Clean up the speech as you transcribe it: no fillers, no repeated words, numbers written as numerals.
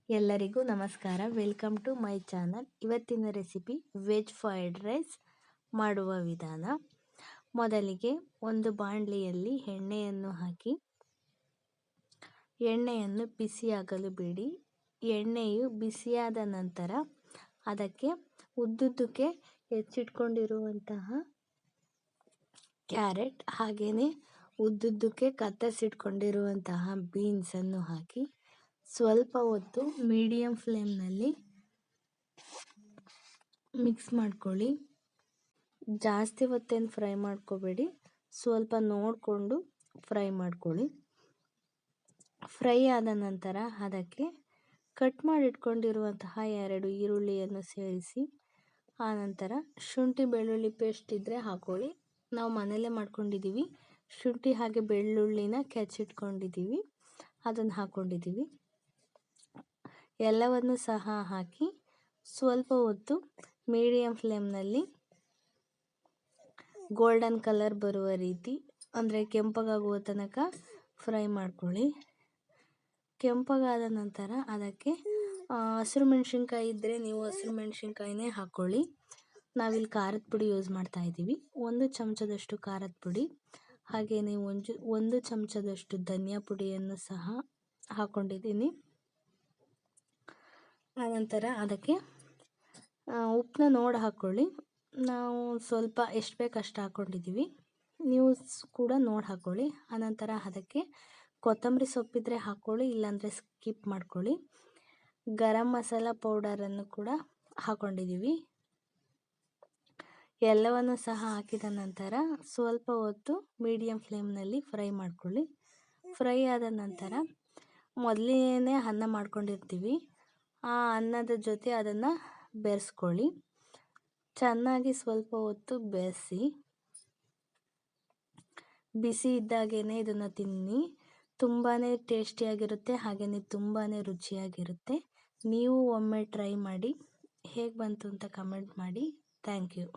ಎಲ್ಲರಿಗೂ ನಮಸ್ಕಾರ. Welcome to my channel. ಇವತ್ತಿನ ರೆಸಿಪಿ ವೆಜ್ ಫ್ರೈಡ್ ರೈಸ್ ಮಾಡುವ ವಿಧಾನ. ಮೊದಲಿಗೆ ಒಂದು ಬಾಣಲಿಯಲ್ಲಿ ಎಣ್ಣೆಯನ್ನು ಹಾಕಿ ಎಣ್ಣೆಯನ್ನು ಬಿಸಿಯಾಗಲು ಬಿಡಿ. ಎಣ್ಣೆಯು ಬಿಸಿಯಾದ ನಂತರ ಅದಕ್ಕೆ ಉದ್ದುದ್ದಕ್ಕೆ ಹೆಚ್ಚಿಟ್ಕೊಂಡಿರುವಂತಹ ಕ್ಯಾರೆಟ್ ಹಾಗೆಯೇ ಉದ್ದುದ್ದಕ್ಕೆ ಕತ್ತರಿಸಿಟ್ಕೊಂಡಿರುವಂತಹ ಬೀನ್ಸನ್ನು ಹಾಕಿ ಸ್ವಲ್ಪ ಹೊತ್ತು ಮೀಡಿಯಂ ಫ್ಲೇಮ್ನಲ್ಲಿ ಮಿಕ್ಸ್ ಮಾಡ್ಕೊಳ್ಳಿ. ಜಾಸ್ತಿ ಹೊತ್ತೇನು ಫ್ರೈ ಮಾಡ್ಕೋಬೇಡಿ, ಸ್ವಲ್ಪ ನೋಡಿಕೊಂಡು ಫ್ರೈ ಮಾಡ್ಕೊಳ್ಳಿ. ಫ್ರೈ ಆದ ನಂತರ ಅದಕ್ಕೆ ಕಟ್ ಮಾಡಿಟ್ಕೊಂಡಿರುವಂತಹ 2 ಈರುಳ್ಳಿಯನ್ನು ಸೇರಿಸಿ, ಆನಂತರ ಶುಂಠಿ ಬೆಳ್ಳುಳ್ಳಿ ಪೇಸ್ಟ್ ಇದ್ದರೆ ಹಾಕೊಳ್ಳಿ. ನಾವು ಮನೆಯಲ್ಲೇ ಮಾಡ್ಕೊಂಡಿದ್ದೀವಿ. ಶುಂಠಿ ಹಾಗೆ ಬೆಳ್ಳುಳ್ಳಿನ ಕೆಚ್ಚಿಟ್ಕೊಂಡಿದ್ದೀವಿ, ಅದನ್ನು ಹಾಕ್ಕೊಂಡಿದ್ದೀವಿ. ಎಲ್ಲವನ್ನು ಸಹ ಹಾಕಿ ಸ್ವಲ್ಪ ಹೊತ್ತು ಮೀಡಿಯಂ ಫ್ಲೇಮ್ನಲ್ಲಿ ಗೋಲ್ಡನ್ ಕಲರ್ ಬರುವ ರೀತಿ, ಅಂದರೆ ಕೆಂಪಗಾಗುವ ತನಕ ಫ್ರೈ ಮಾಡ್ಕೊಳ್ಳಿ. ಕೆಂಪಗಾದ ನಂತರ ಅದಕ್ಕೆ ಹಸಿರು ಮೆಣಸಿನ್ಕಾಯಿ ಇದ್ದರೆ ನೀವು ಹಸಿರು ಮೆಣಸಿನ್ಕಾಯಿನೇ ಹಾಕ್ಕೊಳ್ಳಿ. ನಾವಿಲ್ಲಿ ಖಾರದ ಪುಡಿ ಯೂಸ್ ಮಾಡ್ತಾ ಇದ್ದೀವಿ. 1 ಚಮಚದಷ್ಟು ಖಾರದ ಪುಡಿ, ಹಾಗೆಯೇ 1 ಚಮಚದಷ್ಟು ಧನಿಯಾ ಪುಡಿಯನ್ನು ಸಹ ಹಾಕ್ಕೊಂಡಿದ್ದೀನಿ. ಆನಂತರ ಅದಕ್ಕೆ ಉಪ್ಪನ್ನ ನೋಡಿ ಹಾಕ್ಕೊಳ್ಳಿ. ನಾವು ಸ್ವಲ್ಪ ಎಷ್ಟು ಬೇಕು ಅಷ್ಟು ಹಾಕ್ಕೊಂಡಿದ್ದೀವಿ, ನೀವು ಕೂಡ ನೋಡಿ ಹಾಕ್ಕೊಳ್ಳಿ. ಆನಂತರ ಅದಕ್ಕೆ ಕೊತ್ತಂಬರಿ ಸೊಪ್ಪಿದ್ರೆ ಹಾಕ್ಕೊಳ್ಳಿ, ಇಲ್ಲಾಂದರೆ ಸ್ಕಿಪ್ ಮಾಡ್ಕೊಳ್ಳಿ. ಗರಂ ಮಸಾಲ ಪೌಡರನ್ನು ಕೂಡ ಹಾಕ್ಕೊಂಡಿದ್ದೀವಿ. ಎಲ್ಲವನ್ನು ಸಹ ಹಾಕಿದ ನಂತರ ಸ್ವಲ್ಪ ಹೊತ್ತು ಮೀಡಿಯಂ ಫ್ಲೇಮ್ನಲ್ಲಿ ಫ್ರೈ ಮಾಡ್ಕೊಳ್ಳಿ. ಫ್ರೈ ಆದ ನಂತರ ಮೊದಲೇ ಅನ್ನ ಮಾಡ್ಕೊಂಡಿರ್ತೀವಿ, ಆ ಅನ್ನದ ಜೊತೆ ಅದನ್ನು ಬೆರೆಸ್ಕೊಳ್ಳಿ. ಚೆನ್ನಾಗಿ ಸ್ವಲ್ಪ ಹೊತ್ತು ಬೆರೆಸಿ, ಬಿಸಿ ಇದ್ದಾಗೇ ಇದನ್ನು ತಿನ್ನಿ. ತುಂಬಾ ಟೇಸ್ಟಿಯಾಗಿರುತ್ತೆ, ಹಾಗೆಯೇ ತುಂಬಾ ರುಚಿಯಾಗಿರುತ್ತೆ. ನೀವು ಒಮ್ಮೆ ಟ್ರೈ ಮಾಡಿ, ಹೇಗೆ ಬಂತು ಅಂತ ಕಮೆಂಟ್ ಮಾಡಿ. Thank you.